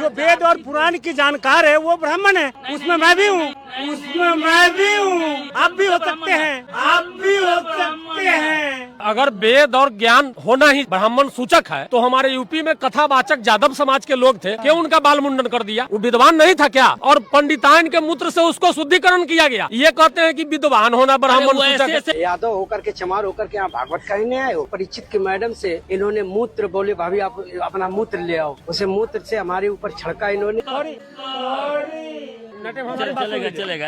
जो वेद और पुराण की जानकार है वो ब्राह्मण है, उसमें मैं भी हूँ, आप भी हो सकते हैं, अगर वेद और ज्ञान होना ही ब्राह्मण सूचक है तो हमारे यूपी में कथावाचक यादव समाज के लोग थे, क्यों उनका बाल मुंडन कर दिया? वो विद्वान नहीं था क्या? और पंडिताइन के मूत्र से उसको शुद्धिकरण किया गया। ये कहते हैं कि विद्वान होना ब्राह्मण सूचक है। यादव होकर के चमार होकर के यहाँ भागवत कहने आए हो। परीक्षित की मैडम से इन्होंने मूत्र बोले, भाभी आप अपना मूत्र ले आओ। उसे मूत्र से हमारे ऊपर छड़का इन्होंने। चलेगा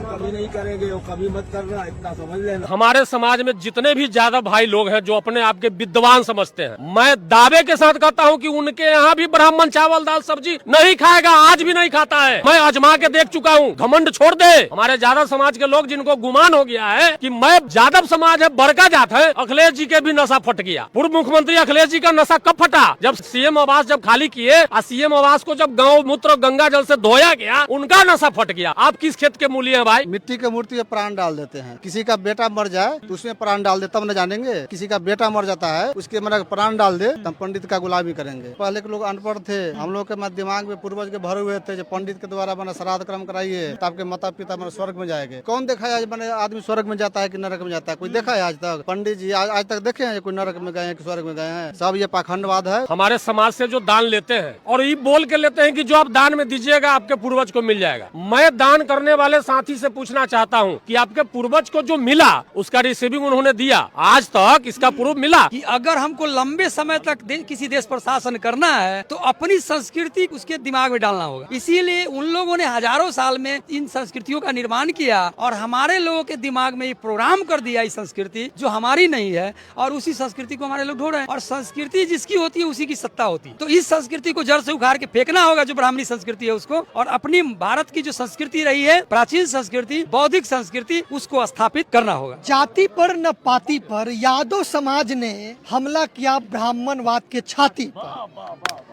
कभी नहीं करेंगे, कभी मत करना, इतना समझ लेना। हमारे समाज में जितने भी ज्यादा भाई लोग हैं जो अपने आप के विद्वान समझते हैं, मैं दावे के साथ कहता हूं कि उनके यहाँ भी ब्राह्मण चावल दाल सब्जी नहीं खाएगा, आज भी नहीं खाता है। मैं आजमा के देख चुका हूँ। घमंड छोड़ दे। हमारे यादव समाज के लोग जिनको गुमान हो गया है कि मैं यादव समाज है, बड़का जात है, अखिलेश जी के भी नशा फट गया। पूर्व मुख्यमंत्री अखिलेश जी का नशा कब फटा? जब सीएम आवास जब खाली किए, सीएम आवास को जब गाँव मूत्र गंगा जल से धोया गया, उनका नशा फट गया। आप किस खेत के मूल्य हैं भाई? मिट्टी के मूर्ति में प्राण डाल देते हैं। किसी का बेटा मर जाए तो उसमें प्राण डाल दे, तब न जानेंगे। किसी का बेटा मर जाता है, उसके मन प्राण डाल दे, तब पंडित का गुलामी करेंगे। पहले के लोग अनपढ़ थे, हम लोग के दिमाग में पूर्वज के भरे हुए थे, जो पंडित के द्वारा मैंने श्राद्ध कर्म कराइए तो आपके माता पिता मैंने स्वर्ग में जाएंगे। कौन देखा है मैंने आदमी स्वर्ग में जाता है कि नरक में जाता है? कोई देखा है आज तक? पंडित जी आज तक देखे हैं कोई नरक में गए हैं कि स्वर्ग में गए हैं? सब ये पाखंडवाद है। हमारे समाज से जो दान लेते हैं और ये बोल के लेते हैं कि जो आप दान में दीजिएगा आपके पूर्वज को मिल जाएगा। मैं दान करने वाले साथी से पूछना चाहता हूं कि आपके पूर्वज को जो मिला उसका रिसीविंग उन्होंने दिया, आज तक इसका प्रूफ मिला? कि अगर हमको लंबे समय तक किसी देश पर शासन करना है तो अपनी संस्कृति उसके दिमाग में डालना होगा। इसीलिए उन लोगों ने हजारों साल में इन संस्कृतियों का निर्माण किया और हमारे लोगों के दिमाग में ये प्रोग्राम कर दिया इस संस्कृति जो हमारी नहीं है, और उसी संस्कृति को हमारे लोग ढो रहे हैं। और संस्कृति जिसकी होती है उसी की सत्ता होती है। तो इस संस्कृति को जड़ से उखाड़ के फेंकना होगा जो ब्राह्मणी संस्कृति है उसको, और अपनी भारत की जो संस्कृति रही है, प्राचीन संस्कृति, बौद्धिक संस्कृति, उसको स्थापित करना होगा। जाति पर न पाति पर यादव समाज ने हमला किया ब्राह्मणवाद के छाती पर।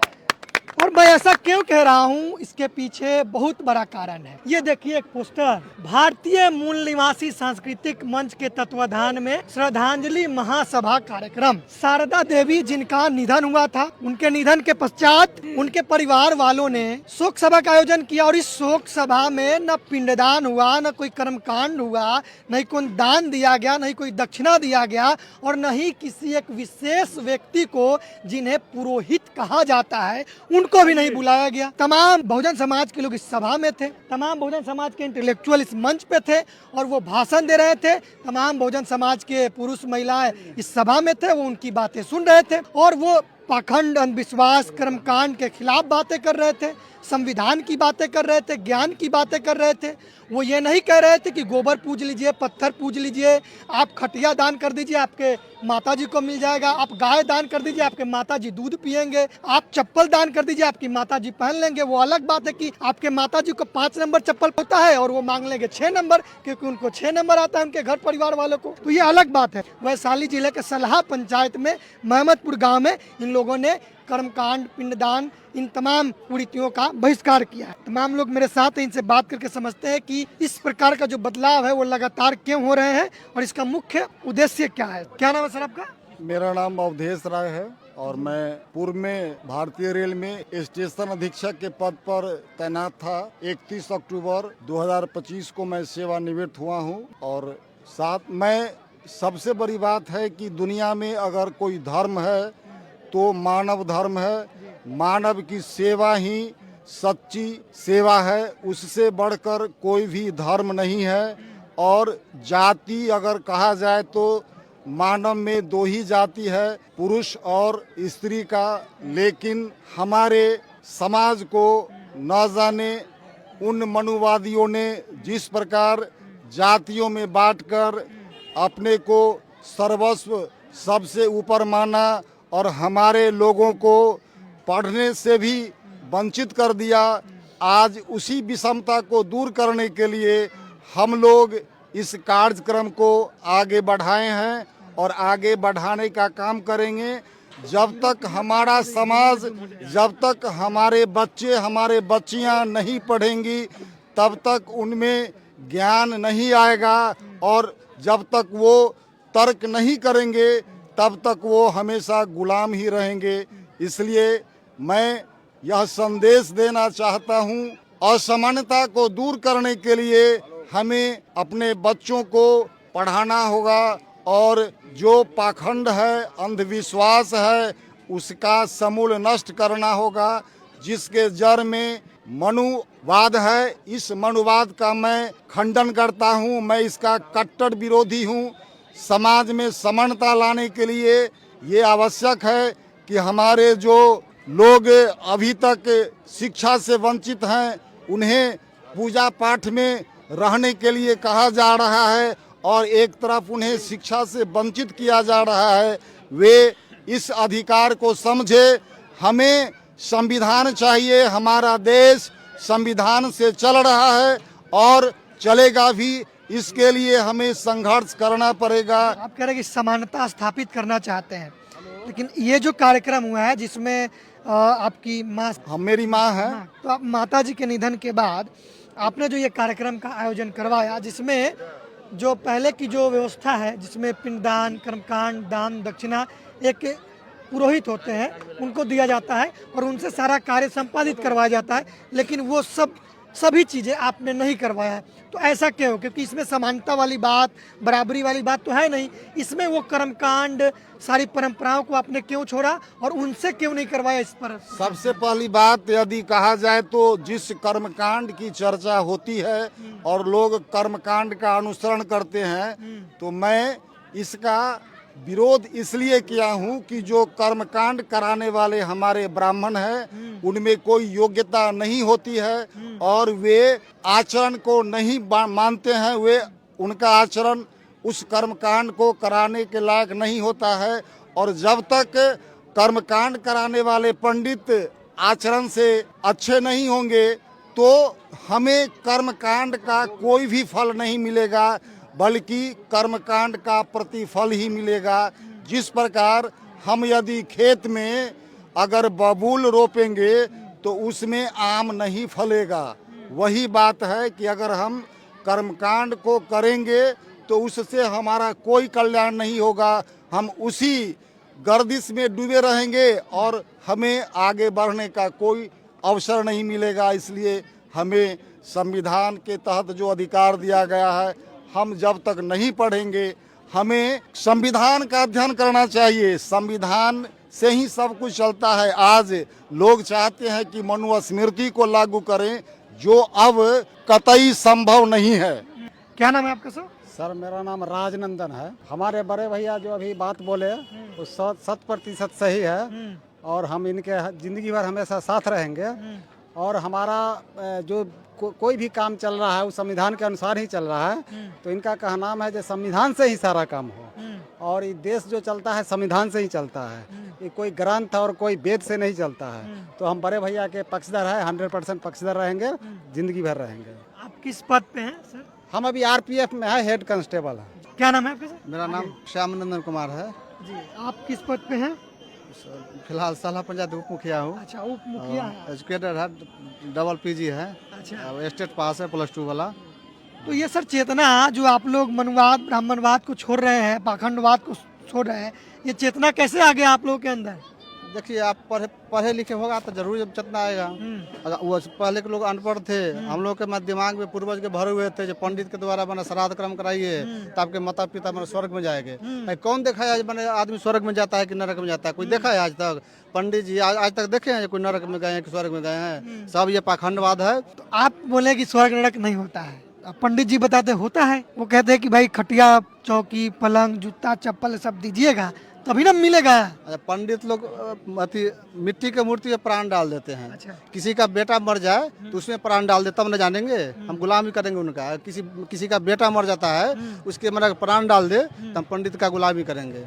और मैं ऐसा क्यों कह रहा हूँ, इसके पीछे बहुत बड़ा कारण है। ये देखिए एक पोस्टर, भारतीय मूल निवासी सांस्कृतिक मंच के तत्वाधान में श्रद्धांजलि महासभा कार्यक्रम। शारदा देवी जिनका निधन हुआ था, उनके निधन के पश्चात उनके परिवार वालों ने शोक सभा का आयोजन किया। और इस शोक सभा में न पिंडदान हुआ, न कोई कर्मकांड हुआ, न कोई दान दिया गया, न कोई दक्षिणा दिया गया, और न ही किसी एक विशेष व्यक्ति को जिन्हें पुरोहित कहा जाता है उनको भी नहीं बुलाया गया। तमाम बहुजन समाज के लोग इस सभा में थे, तमाम बहुजन समाज के इंटेलेक्चुअल इस मंच पे थे और वो भाषण दे रहे थे। तमाम बहुजन समाज के पुरुष महिलाएं इस सभा में थे, वो उनकी बातें सुन रहे थे और वो पाखंड, अंधविश्वास, कर्मकांड के खिलाफ बातें कर रहे थे, संविधान की बातें कर रहे थे, ज्ञान की बातें कर रहे थे। वो ये नहीं कह रहे थे कि गोबर पूज लीजिए, पत्थर पूज लीजिए, आप खटिया दान कर दीजिए आपके माताजी को मिल जाएगा, आप गाय दान कर दीजिए आपके माताजी दूध पिएंगे, आप चप्पल दान कर दीजिए आपकी माताजी पहन लेंगे। वो अलग बात है कि आपके माताजी को 5 नंबर चप्पल होता है और वो मांग लेंगे 6 नंबर, क्योंकि उनको 6 नंबर आता है उनके घर परिवार वालों को, तो ये अलग बात है। वैशाली जिले के सलाह पंचायत में महमदपुर गाँव में इन लोगों ने कर्मकांड, पिंडदान, इन तमाम कुरीतियों का बहिष्कार किया है। तमाम लोग मेरे साथ हैं, इनसे बात करके समझते हैं कि इस प्रकार का जो बदलाव है वो लगातार क्यों हो रहे हैं और इसका मुख्य उद्देश्य क्या है। क्या नाम है सर आपका? मेरा नाम अवधेश राय है और मैं पूर्व में भारतीय रेल में स्टेशन अधीक्षक के पद पर तैनात था। 31 अक्टूबर 2025 को मैं सेवानिवृत्त हुआ हूँ। और साथ में सबसे बड़ी बात है कि दुनिया में अगर कोई धर्म है तो मानव धर्म है। मानव की सेवा ही सच्ची सेवा है, उससे बढ़कर कोई भी धर्म नहीं है। और जाति अगर कहा जाए तो मानव में 2 ही जाति है, पुरुष और स्त्री का। लेकिन हमारे समाज को न जाने उन मनुवादियों ने जिस प्रकार जातियों में बांटकर अपने को सर्वस्व सबसे ऊपर माना और हमारे लोगों को पढ़ने से भी वंचित कर दिया। आज उसी विषमता को दूर करने के लिए हम लोग इस कार्यक्रम को आगे बढ़ाए हैं और आगे बढ़ाने का काम करेंगे। जब तक हमारा समाज, जब तक हमारे बच्चे, हमारे बच्चियां नहीं पढ़ेंगी तब तक उनमें ज्ञान नहीं आएगा, और जब तक वो तर्क नहीं करेंगे तब तक वो हमेशा गुलाम ही रहेंगे। इसलिए मैं यह संदेश देना चाहता हूँ, असमानता को दूर करने के लिए हमें अपने बच्चों को पढ़ाना होगा और जो पाखंड है, अंधविश्वास है, उसका समूल नष्ट करना होगा। जिसके जड़ में मनुवाद है, इस मनुवाद का मैं खंडन करता हूँ, मैं इसका कट्टर विरोधी हूँ। समाज में समानता लाने के लिए ये आवश्यक है कि हमारे जो लोग अभी तक शिक्षा से वंचित हैं, उन्हें पूजा पाठ में रहने के लिए कहा जा रहा है और एक तरफ उन्हें शिक्षा से वंचित किया जा रहा है। वे इस अधिकार को समझे। हमें संविधान चाहिए, हमारा देश संविधान से चल रहा है और चलेगा भी। इसके लिए हमें संघर्ष करना पड़ेगा। आप कह रहे हैं कि समानता स्थापित करना चाहते हैं, लेकिन ये जो कार्यक्रम हुआ है जिसमें आपकी माँ, मेरी माँ है, तो आप माता जी के निधन के बाद आपने जो ये कार्यक्रम का आयोजन करवाया, जिसमें जो पहले की जो व्यवस्था है, जिसमें पिंडदान, कर्मकांड, दान, दक्षिणा एक पुरोहित होते हैं उनको दिया जाता है और उनसे सारा कार्य संपादित करवाया जाता है, लेकिन वो सभी चीज़ें आपने नहीं करवाया है। तो ऐसा क्यों? क्योंकि इसमें समानता वाली बात, बराबरी वाली बात तो है नहीं। इसमें वो कर्मकांड, सारी परंपराओं को आपने क्यों छोड़ा और उनसे क्यों नहीं करवाया? इस पर सबसे पहली बात यदि कहा जाए तो जिस कर्मकांड की चर्चा होती है और लोग कर्मकांड का अनुसरण करते हैं, तो मैं इसका विरोध इसलिए किया हूँ कि जो कर्मकांड कराने वाले हमारे ब्राह्मण हैं, उनमें कोई योग्यता नहीं होती है और वे आचरण को नहीं मानते हैं। वे उनका आचरण उस कर्मकांड को कराने के लायक नहीं होता है और जब तक कर्मकांड कराने वाले पंडित आचरण से अच्छे नहीं होंगे तो हमें कर्मकांड का कोई भी फल नहीं मिलेगा, बल्कि कर्मकांड का प्रतिफल ही मिलेगा। जिस प्रकार हम यदि खेत में अगर बबूल रोपेंगे तो उसमें आम नहीं फलेगा, वही बात है कि अगर हम कर्मकांड को करेंगे तो उससे हमारा कोई कल्याण नहीं होगा। हम उसी गर्दिश में डूबे रहेंगे और हमें आगे बढ़ने का कोई अवसर नहीं मिलेगा। इसलिए हमें संविधान के तहत जो अधिकार दिया गया है, हम जब तक नहीं पढ़ेंगे, हमें संविधान का अध्ययन करना चाहिए। संविधान से ही सब कुछ चलता है। आज लोग चाहते हैं कि मनुस्मृति को लागू करें, जो अब कतई संभव नहीं है। क्या नाम है आपका सर? सर मेरा नाम राजनंदन है। हमारे बड़े भैया जो अभी बात बोले वो 100% सही है और हम इनके जिंदगी भर हमेशा साथ रहेंगे। और हमारा जो कोई भी काम चल रहा है वो संविधान के अनुसार ही चल रहा है। तो इनका कहना है जो संविधान से ही सारा काम हो और ये देश जो चलता है संविधान से ही चलता है, ये कोई ग्रंथ और कोई वेद से नहीं चलता है। तो हम बड़े भैया के पक्षधर है, 100% पक्षधर रहेंगे, जिंदगी भर रहेंगे। आप किस पद पे हैं सर? हम अभी RPF में है, हेड कांस्टेबल है। क्या नाम है आपका सर? मेरा नाम श्यामनंदन कुमार है जी। आप किस पद पे हैं? फिलहाल साला पंचायत उप मुखिया हूँ। अच्छा, उप मुखिया है। एजुकेटेड है, डबल PG है। अच्छा, स्टेट पास है +2 वाला। तो ये सर चेतना जो आप लोग मनुवाद, ब्राह्मणवाद को छोड़ रहे हैं, पाखंडवाद को छोड़ रहे हैं, ये चेतना कैसे आ गया आप लोगों के अंदर? देखिए, आप पढ़े लिखे होगा तो जरूर जब चेतना आएगा। अगर वो पहले के लोग अनपढ़ थे, हम लोग के दिमाग में पूर्वज के भरे हुए थे जो पंडित के द्वारा बना श्राद्ध कर्म कराइए तो आपके माता पिता मैंने स्वर्ग में जाएंगे। कौन देखा है मैंने आदमी स्वर्ग में जाता है कि नरक में जाता है? कोई देखा है आज तक? पंडित जी आज तक देखे हैं कोई नरक में गए हैं कि स्वर्ग में गए हैं? सब ये पाखंडवाद है। तो आप बोले कि स्वर्ग नरक नहीं होता है, पंडित जी बताते होता है। वो कहते हैं कि भाई खटिया, चौकी, पलंग, जूता, चप्पल सब दीजिएगा तभी ना मिलेगा। पंडित लोग मिट्टी के मूर्ति में प्राण डाल देते हैं। अच्छा। किसी का बेटा मर जाए तो उसमें प्राण डाल दे, तब न जानेंगे। हम गुलामी करेंगे उनका। किसी का बेटा मर जाता है, उसके प्राण डाल दे तो हम पंडित का गुलामी करेंगे।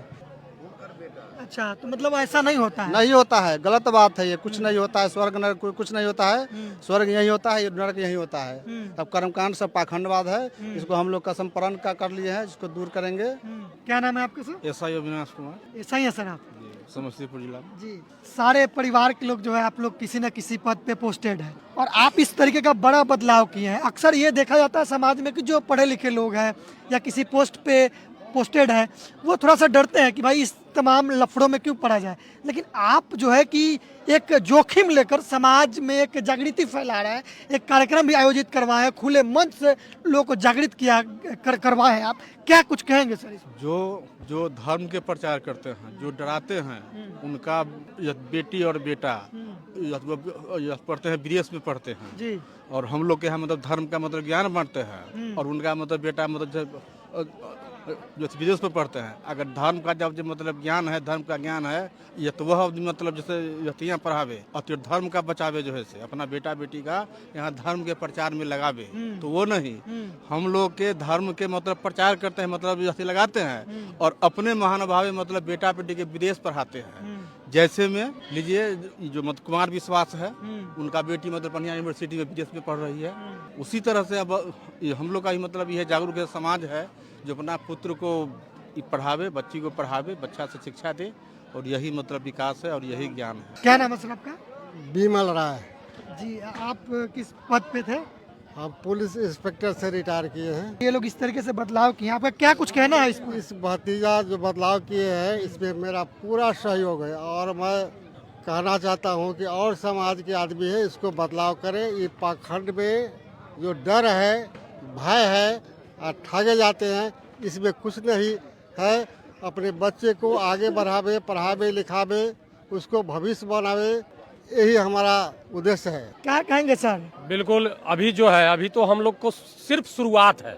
अच्छा, तो मतलब ऐसा नहीं होता है? नहीं होता है, गलत बात है ये। कुछ नहीं होता है, स्वर्ग नरक कुछ नहीं होता है। स्वर्ग यही होता है, नरक यही होता है। तब कर्मकांड सब पाखंडवाद है। इसको हम लोग कसम प्रण का कर लिए हैं, जिसको दूर करेंगे। क्या नाम है आपका सर? SI अविनाश कुमार, ऐसा ही है सर आप? समस्तीपुर जिला जी। सारे परिवार के लोग जो है आप लोग किसी न किसी पद पे पोस्टेड है और आप इस तरीके का बड़ा बदलाव किए हैं। अक्सर ये देखा जाता है समाज में कि जो पढ़े लिखे लोग हैं या किसी पोस्ट पे पोस्टेड हैं वो थोड़ा सा डरते हैं कि भाई इस तमाम लफड़ों में क्यों पड़ा जाए, लेकिन आप जो है कि एक जोखिम लेकर समाज में एक जागृति फैला रहा है, एक कार्यक्रम भी आयोजित करवाए हैं, खुले मंच से लोगों को जागृत करवाए हैं, आप क्या कुछ कहेंगे सर इसमें? जो धर्म के प्रचार करते हैं, जो डराते हैं, उनका बेटी और बेटा पढ़ते हैं, विदेश में पढ़ते हैं जी, और हम लोग के यहाँ मतलब धर्म का मतलब ज्ञान बांटते हैं, और उनका मतलब बेटा मतलब जो विदेश में पढ़ते हैं। अगर धर्म का जब मतलब ज्ञान है, धर्म का ज्ञान है, ये तो वह मतलब जैसे यतियाँ पढ़ावे और तो धर्म का बचावे, जो है से अपना बेटा बेटी का यहाँ धर्म के प्रचार में लगावे, तो वो नहीं। हम लोग के धर्म के मतलब प्रचार करते हैं, मतलब यति लगाते हैं, और अपने महानुभाव मतलब बेटा बेटी के विदेश पढ़ाते हैं। जैसे में लीजिए जो मतलब कुमार विश्वास है, उनका बेटी मतलब बढ़िया यूनिवर्सिटी में विदेश में पढ़ रही है। उसी तरह से अब हम लोग का ही मतलब यह जागरूक समाज है जो अपना पुत्र को पढ़ावे, बच्ची को पढ़ावे, बच्चा से शिक्षा दे, और यही मतलब विकास है और यही ज्ञान है। क्या नाम है सर आपका? बिमल राय जी, आप किस पद पे थे? हम पुलिस इंस्पेक्टर से रिटायर किए हैं। ये लोग इस तरीके से बदलाव किए, आपका क्या कुछ कहना है इसमें? इस भतीजा जो बदलाव किए हैं इसमें मेरा पूरा सहयोग है, और मैं कहना चाहता हूं कि और समाज के आदमी है इसको बदलाव करें। ये पाखंड में जो डर है, भय है और ठगे जाते हैं, इसमें कुछ नहीं है। अपने बच्चे को आगे बढ़ावे, पढ़ावे लिखावे, उसको भविष्य बनावे, यही हमारा उद्देश्य है। क्या कहेंगे सर? बिल्कुल, अभी जो है, अभी तो हम लोग को सिर्फ शुरुआत है,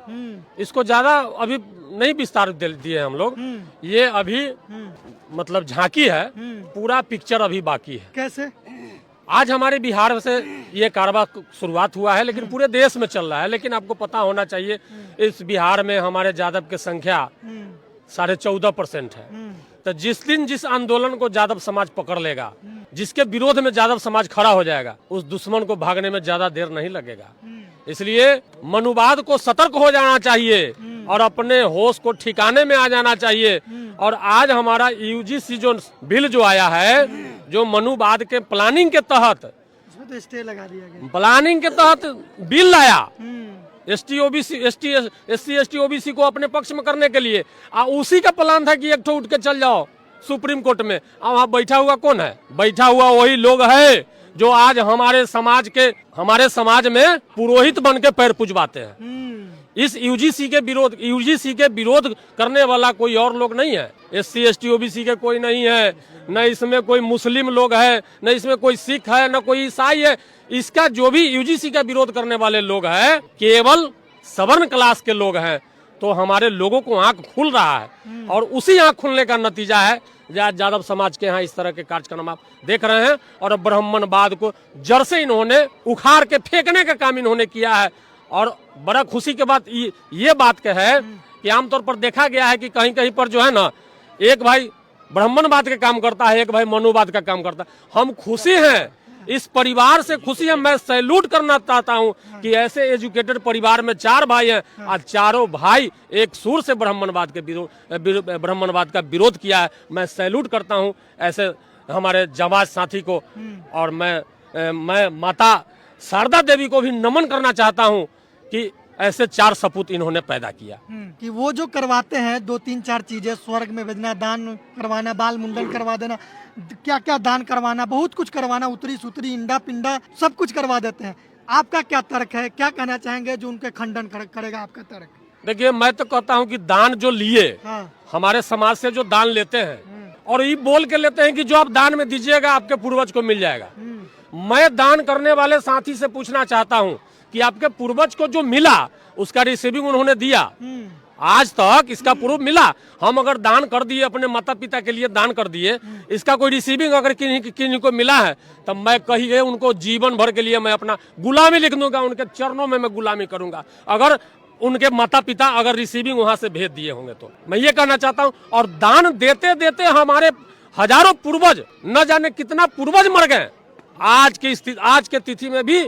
इसको ज्यादा अभी नहीं विस्तार दिए हम लोग। ये अभी मतलब झांकी है, पूरा पिक्चर अभी बाकी है। कैसे? आज हमारे बिहार से ये कारवा शुरुआत हुआ है, लेकिन पूरे देश में चल रहा है। लेकिन आपको पता होना चाहिए इस बिहार में हमारे यादव की संख्या 14.5% है। तो जिस दिन जिस आंदोलन को यादव समाज पकड़ लेगा, जिसके विरोध में यादव समाज खड़ा हो जाएगा, उस दुश्मन को भागने में ज्यादा देर नहीं लगेगा। इसलिए मनुवाद को सतर्क हो जाना चाहिए और अपने होश को ठिकाने में आ जाना चाहिए। और आज हमारा यूजीसी जो बिल जो आया है, जो मनुवाद के प्लानिंग के तहत, इसमें तो स्टे लगा दिया गया, प्लानिंग के तहत बिल लाया एससी एसटी ओबीसी को अपने पक्ष में करने के लिए। उसी का प्लान था कि एक ठो उठ के चल जाओ सुप्रीम कोर्ट में। वहाँ बैठा हुआ कौन है? बैठा हुआ वही लोग है जो आज हमारे समाज में पुरोहित बन के पैर पुजवाते हैं। इस यूजीसी के विरोध करने वाला कोई और लोग नहीं है। एससी एसटी ओबीसी के कोई नहीं है, न इसमें कोई मुस्लिम लोग है, न इसमें कोई सिख है, न कोई ईसाई है। इसका जो भी यूजीसी का विरोध करने वाले लोग हैं, केवल सवर्ण क्लास के लोग हैं। तो हमारे लोगों को आंख खुल रहा है, और उसी आंख खुलने का नतीजा है यादव समाज के यहाँ इस तरह के कार्यक्रम आप देख रहे हैं। और ब्राह्मणवाद को जड़ से इन्होंने उखाड़ के फेंकने का काम इन्होंने किया है। और बड़ा खुशी के बात ये बात का है कि आमतौर पर देखा गया है कि कहीं कहीं पर जो है ना, एक भाई ब्राह्मणवाद का काम करता है, एक भाई मनुवाद का काम करता है। हम खुशी हैं, इस परिवार से खुशी है। मैं सैल्यूट करना चाहता हूं कि ऐसे एजुकेटेड परिवार में 4 भाई हैं, आज चारों भाई एक सुर से ब्राह्मणवाद का विरोध किया है। मैं सैल्यूट करता हूं ऐसे हमारे जाबाज साथी को। और मैं माता शारदा देवी को भी नमन करना चाहता हूं कि ऐसे 4 सपूत इन्होंने पैदा किया। कि वो जो करवाते हैं 2-3-4 चीजें, स्वर्ग में भेजना, दान करवाना, बाल मुंडन करवा देना, क्या क्या दान करवाना, बहुत कुछ करवाना, उतरी सुतरी, इंडा पिंडा, सब कुछ करवा देते हैं। आपका क्या तर्क है? क्या कहना चाहेंगे जो उनके खंडन करेगा आपका तर्क? देखिए, मैं तो कहता हूं कि दान जो लिए, हमारे समाज से जो दान लेते हैं और ये बोल के लेते हैं कि जो आप दान में दीजिएगा आपके पूर्वज को मिल जाएगा। मैं दान करने वाले साथी से पूछना चाहता हूं कि आपके पूर्वज को जो मिला उसका रिसीविंग उन्होंने दिया? आज तक इसका प्रूफ मिला? हम अगर दान कर दिए, अपने माता पिता के लिए दान कर दिए, इसका कोई रिसीविंग अगर किन्हीं को मिला है, तब मैं कहिए उनको जीवन भर के लिए मैं अपना गुलामी लिख दूंगा, उनके चरणों में मैं गुलामी करूंगा, अगर उनके माता पिता अगर रिसीविंग वहां से भेज दिए होंगे तो। मैं ये कहना चाहता हूं। और दान देते देते हमारे हजारों पूर्वज, न जाने कितना पूर्वज मर गए। आज के तिथि में भी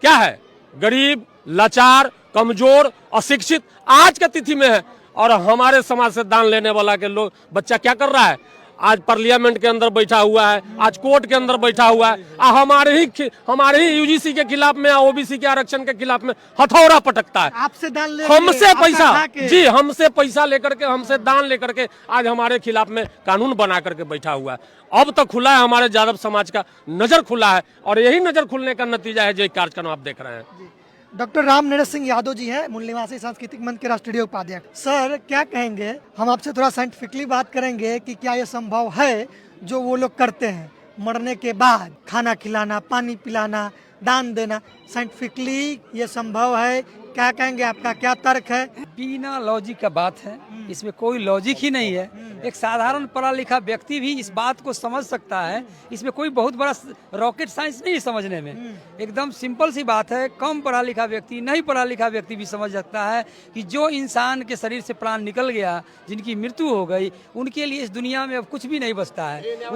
क्या है? गरीब, लाचार, कमजोर, अशिक्षित आज के तिथि में है। और हमारे समाज से दान लेने वाला के लोग बच्चा क्या कर रहा है? आज पार्लियामेंट के अंदर बैठा हुआ है, आज कोर्ट के अंदर बैठा हुआ है, हमारे ही यूजीसी के खिलाफ में, ओबीसी के आरक्षण के खिलाफ में हथौड़ा पटकता है। आपसे दान ले हमसे पैसा, जी हमसे पैसा लेकर के, हमसे दान लेकर के आज हमारे खिलाफ में कानून बना करके बैठा हुआ है। अब तो खुला है हमारे यादव समाज का नजर खुला है, और यही नजर खुलने का नतीजा है जो कार्यक्रम आप देख रहे हैं। डॉक्टर राम नरेश सिंह यादव जी हैं, मूल निवासी सांस्कृतिक मंच के राष्ट्रीय उपाध्यक्ष। सर क्या कहेंगे, हम आपसे थोड़ा साइंटिफिकली बात करेंगे कि क्या ये संभव है जो वो लोग करते हैं, मरने के बाद खाना खिलाना, पानी पिलाना, दान देना, साइंटिफिकली ये संभव है? क्या कहेंगे, आपका क्या तर्क है? बिना लॉजिक का बात है, इसमें कोई लॉजिक ही नहीं है। एक साधारण पढ़ा लिखा व्यक्ति भी इस बात को समझ सकता है, इसमें कोई बहुत बड़ा रॉकेट साइंस नहीं समझने में, एकदम सिंपल सी बात है। कम पढ़ा लिखा व्यक्ति, नहीं पढ़ा लिखा व्यक्ति भी समझ सकता है कि जो इंसान के शरीर से प्राण निकल गया, जिनकी मृत्यु हो गई, उनके लिए इस दुनिया में अब कुछ भी नहीं बचता है।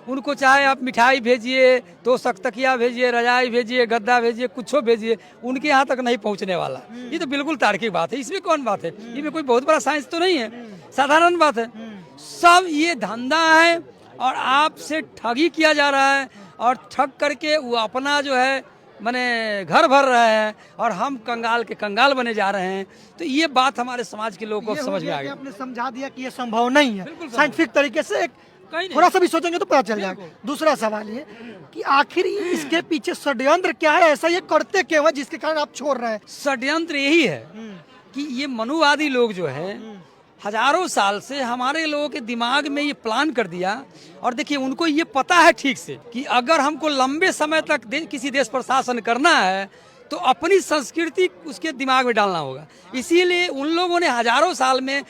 उनको चाहे आप मिठाई भेजिए, 2 तकिया भेजिए, रजाई भेजिए, गद्दा भेजिए, कुछ भेजिए, उनके यहाँ तक नहीं पहुँचने वाला। ये तो बिल्कुल तार्किक बात है, इसमें कौन बात है, इसमें कोई बहुत बड़ा साइंस तो नहीं है, साधारण बात है। सब ये धंधा है और आपसे ठगी किया जा रहा है, और ठग करके वो अपना जो है माने घर भर रहे हैं, और हम कंगाल के कंगाल बने जा रहे हैं। तो ये बात हमारे समाज के लोगों को समझ में आ गई। आपने समझा दिया कि ये संभव नहीं है, साइंटिफिक तरीके से थोड़ा सा भी सोचेंगे तो पता चल जाएगा। दूसरा सवाल ये कि आखिर इसके पीछे षड्यंत्र क्या है, ऐसा ये करते क्यों है जिसके कारण आप छोड़ रहे हैं? षड्यंत्र यही है कि ये मनुवादी लोग जो है हजारों साल से हमारे लोगों के दिमाग में ये प्लान कर दिया, और देखिए उनको ये पता है ठीक से कि अगर हमको लंबे समय तक किसी देश पर शासन करना है तो अपनी संस्कृति उसके दिमाग में डालना होगा। इसीलिए उन लोगों ने हजारों साल में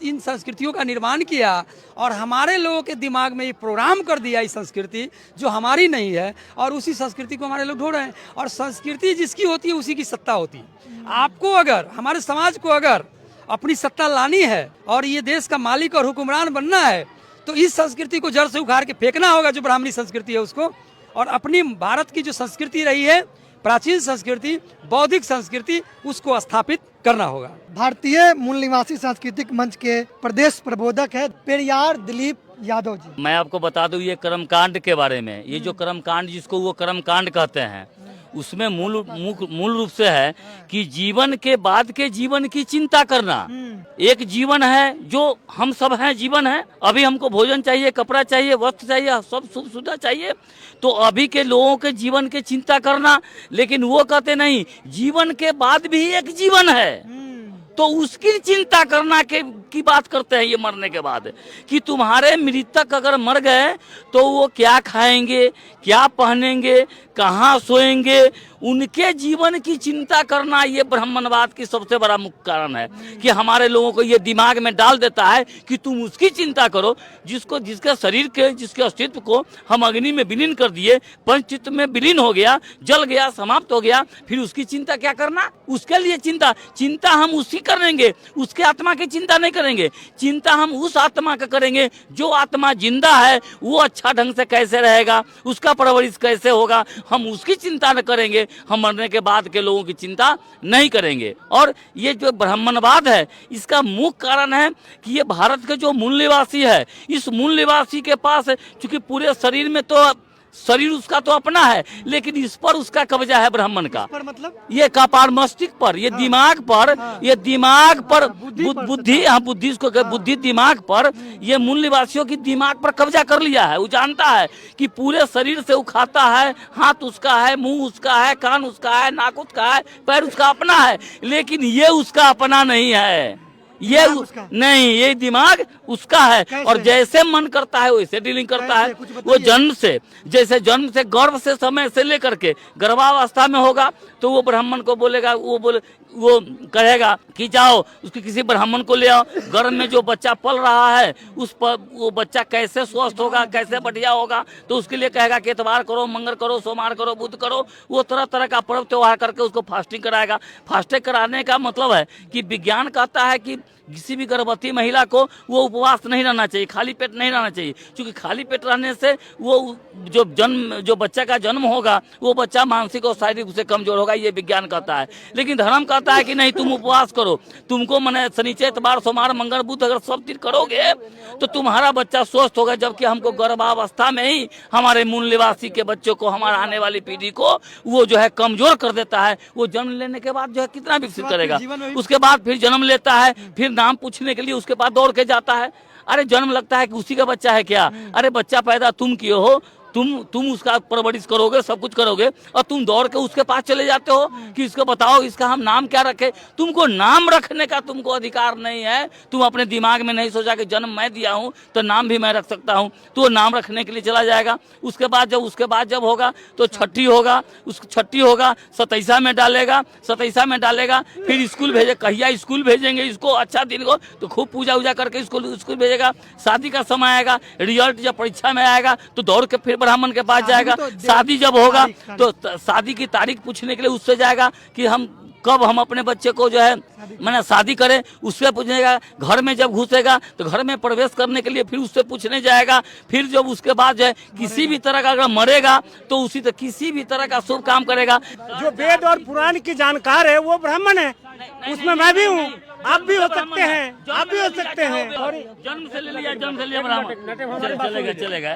इन संस्कृतियों का निर्माण किया, और हमारे लोगों के दिमाग में ये प्रोग्राम कर दिया इस संस्कृति जो हमारी नहीं है, और उसी संस्कृति को हमारे लोग ढो रहे हैं। और संस्कृति जिसकी होती है उसी की सत्ता होती है। आपको अगर, हमारे समाज को अगर अपनी सत्ता लानी है और ये देश का मालिक और हुक्मरान बनना है, तो इस संस्कृति को जड़ से उखाड़ के फेंकना होगा, जो ब्राह्मणी संस्कृति है उसको, और अपनी भारत की जो संस्कृति रही है, प्राचीन संस्कृति, बौद्धिक संस्कृति, उसको स्थापित करना होगा। भारतीय मूल निवासी सांस्कृतिक मंच के प्रदेश प्रबोधक है पेरियार दिलीप यादव जी। मैं आपको बता दूं ये कर्मकांड के बारे में, ये जो कर्मकांड जिसको वो कर्मकांड कहते हैं, उसमें मूल रूप से है कि जीवन के बाद के जीवन की चिंता करना। एक जीवन है जो हम सब हैं, जीवन है, अभी हमको भोजन चाहिए, कपड़ा चाहिए, वस्त्र चाहिए, सब सुख सुविधा चाहिए, तो अभी के लोगों के जीवन की चिंता करना। लेकिन वो कहते नहीं, जीवन के बाद भी एक जीवन है, तो उसकी चिंता करना की बात करते हैं ये मरने के बाद, कि तुम्हारे मृतक अगर मर गए तो वो क्या खाएंगे, क्या पहनेंगे, कहाँ सोएंगे, उनके जीवन की चिंता करना ये ब्राह्मणवाद की सबसे बड़ा मुख्य कारण है। कि हमारे लोगों को ये दिमाग में डाल देता है कि तुम उसकी चिंता करो जिसके शरीर के, जिसके अस्तित्व को हम अग्नि में विलीन कर दिए, पंचचित्त में विलीन हो गया, जल गया, समाप्त हो गया, फिर उसकी चिंता क्या करना? उसके लिए चिंता हम उसकी करेंगे, उसके आत्मा की चिंता नहीं करेंगे। चिंता हम उस आत्मा का करेंगे जो आत्मा जिंदा है, वो अच्छा ढंग से कैसे रहेगा, उसका परवरिश कैसे होगा, हम उसकी चिंता न करेंगे। हम मरने के बाद के लोगों की चिंता नहीं करेंगे। और ये जो ब्राह्मणवाद है, इसका मुख्य कारण है कि ये भारत के जो मूल निवासी है, इस मूल निवासी के पास चूंकि पूरे शरीर में तो शरीर उसका तो अपना है, लेकिन इस पर उसका कब्जा है ब्राह्मण का। मतलब ये कपाल मस्तिष्क पर, ये दिमाग पर, ये दिमाग पर बुद्धि, हाँ बुद्धि इसको बुद्धि दिमाग पर, ये मूल निवासियों की दिमाग पर कब्जा कर लिया है। वो जानता है कि पूरे शरीर से वो खाता है, हाथ उसका है, मुंह उसका है, कान उसका है, नाक उसका है, पैर उसका अपना है, लेकिन ये उसका अपना नहीं है। ये नहीं, ये दिमाग उसका है। और जैसे मन करता है वैसे डीलिंग करता है। वो जन्म से, जैसे जन्म से, गर्भ से, समय से लेकर के गर्भावस्था में होगा तो वो ब्राह्मण को बोलेगा, वो कहेगा कि जाओ उसके किसी ब्राह्मण को ले आओ। गर्भ में जो बच्चा पल रहा है उस पर वो बच्चा कैसे स्वस्थ होगा, कैसे बढ़िया होगा, तो उसके लिए कहेगा कि इतवार करो, मंगल करो, सोमवार करो, बुध करो। वो तरह तरह का पर्व त्योहार करके उसको फास्टिंग कराएगा। फास्टिंग कराने का मतलब है कि विज्ञान कहता है कि किसी भी गर्भवती महिला को वो उपवास नहीं रहना चाहिए, खाली पेट नहीं रहना चाहिए, क्योंकि खाली पेट रहने से वो जो बच्चा का जन्म होगा वो बच्चा मानसिक और शारीरिक रूप से कमजोर होगा, ये विज्ञान कहता है। लेकिन धर्म कहता है कि नहीं, तुम उपवास करो, तुमको मैंने शनिचर इतवार सोमवार मंगल बुध अगर सब दिन करोगे तो तुम्हारा बच्चा स्वस्थ होगा। जबकि हमको गर्भावस्था में ही हमारे मूल निवासी के बच्चों को, हमारा आने वाली पीढ़ी को वो जो है कमजोर कर देता है। वो जन्म लेने के बाद जो है कितना विकसित करेगा, उसके बाद फिर जन्म लेता है, फिर नाम पूछने के लिए उसके पास दौड़ के जाता है। अरे जन्म लगता है कि उसी का बच्चा है क्या? अरे बच्चा पैदा तुम किए हो, तुम उसका परवरिश करोगे, सब कुछ करोगे, और तुम दौड़ के उसके पास चले जाते हो कि इसको बताओ इसका हम नाम क्या रखें। तुमको नाम रखने का तुमको अधिकार नहीं है। तुम अपने दिमाग में नहीं सोचा कि जन्म मैं दिया हूं तो नाम भी मैं रख सकता हूं, तो वो नाम रखने के लिए चला जाएगा। उसके बाद जब होगा तो छठी होगा, 27 में डालेगा, फिर स्कूल भेजे, कहिया स्कूल भेजेंगे इसको, अच्छा दिन को तो खूब पूजा उजा करके स्कूल भेजेगा। शादी का समय आएगा, रिजल्ट जब परीक्षा में आएगा तो दौड़ के फिर ब्राह्मण के पास जाएगा। शादी जब होगा तो शादी की तारीख पूछने के लिए उससे जाएगा कि कब हम अपने बच्चे को जो है मैंने शादी करें, उससे पूछेगा। घर में जब घुसेगा तो घर में प्रवेश करने के लिए फिर उससे पूछने जाएगा। फिर जब उसके बाद जो है किसी भी तरह का अगर मरेगा तो उसी तरह किसी भी तरह का शुभ काम करेगा। जो वेद और पुराण की जानकार है वो ब्राह्मण है, उसमें मैं भी हूँ, आप भी हो सकते हैं, आप भी हो सकते हैं। जन्म से ले लिया ब्राह्मण चलेगा।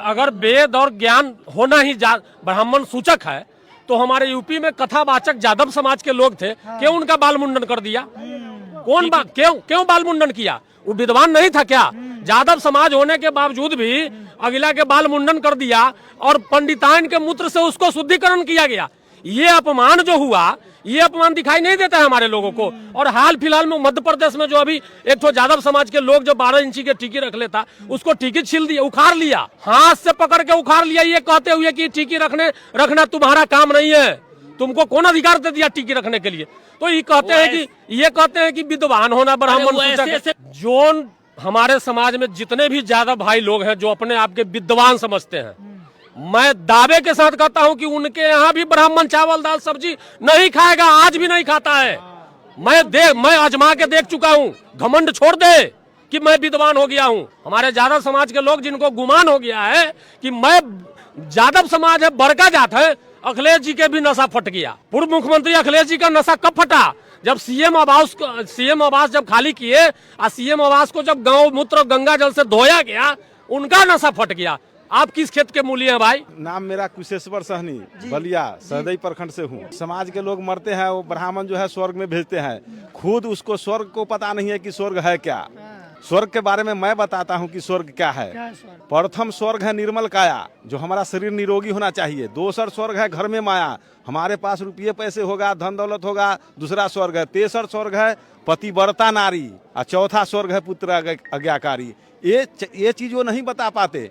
अगर वेद और ज्ञान होना ही ब्राह्मण सूचक है तो हमारे यूपी में कथावाचक जादव समाज के लोग थे, क्यों उनका बाल मुंडन कर दिया? क्यों बाल मुंडन किया? वो विद्वान नहीं था क्या? जादव समाज होने के बावजूद भी अगला के बाल मुंडन कर दिया और पंडिताइन के मूत्र से उसको शुद्धिकरण किया गया। ये अपमान जो हुआ, ये अपमान दिखाई नहीं देता है हमारे लोगों को। और हाल फिलहाल में मध्य प्रदेश में जो अभी एक तो जादव समाज के लोग जो 12 इंची के टीकी रख लेता, उसको टीकी छील दिया, उखाड़ लिया, हाथ से पकड़ के उखाड़ लिया, ये कहते हुए कि टीकी रखना तुम्हारा काम नहीं है, तुमको कौन अधिकार दे दिया टीकी रखने के लिए? तो ये कहते हैं कि विद्वान होना ब्राह्मण सूचक। जो हमारे समाज में जितने भी ज्यादा भाई लोग हैं जो अपने आप के विद्वान समझते हैं, मैं दावे के साथ कहता हूं कि उनके यहाँ भी ब्राह्मण चावल दाल सब्जी नहीं खाएगा, आज भी नहीं खाता है। मैं आजमा के देख चुका हूं। घमंड छोड़ दे कि मैं विद्वान हो गया हूं। हमारे जादव समाज के लोग जिनको गुमान हो गया है कि मैं जादव समाज है, बड़का जात है, अखिलेश जी के भी नशा फट गया। पूर्व मुख्यमंत्री अखिलेश जी का नशा कब फटा? जब सीएम आवास जब खाली किए और सीएम आवास को जब गांव मूत्र गंगा जल से धोया गया, उनका नशा फट गया। आप किस खेत के मूली हैं भाई? नाम मेरा कुशेश्वर सहनी, बलिया सहदई प्रखंड से हूँ। समाज के लोग मरते हैं, वो ब्राह्मण जो है स्वर्ग में भेजते हैं। खुद उसको स्वर्ग को पता नहीं है कि स्वर्ग है क्या। स्वर्ग के बारे में मैं बताता हूँ कि स्वर्ग क्या है। प्रथम स्वर्ग है निर्मल काया, जो हमारा शरीर निरोगी होना चाहिए। दूसरा स्वर्ग है घर में माया, हमारे पास रुपये पैसे होगा, धन दौलत होगा, दूसरा स्वर्ग है। तीसरा स्वर्ग है पतिव्रता नारी, और चौथा स्वर्ग है पुत्र आज्ञाकारी। ये चीज वो नहीं बता पाते।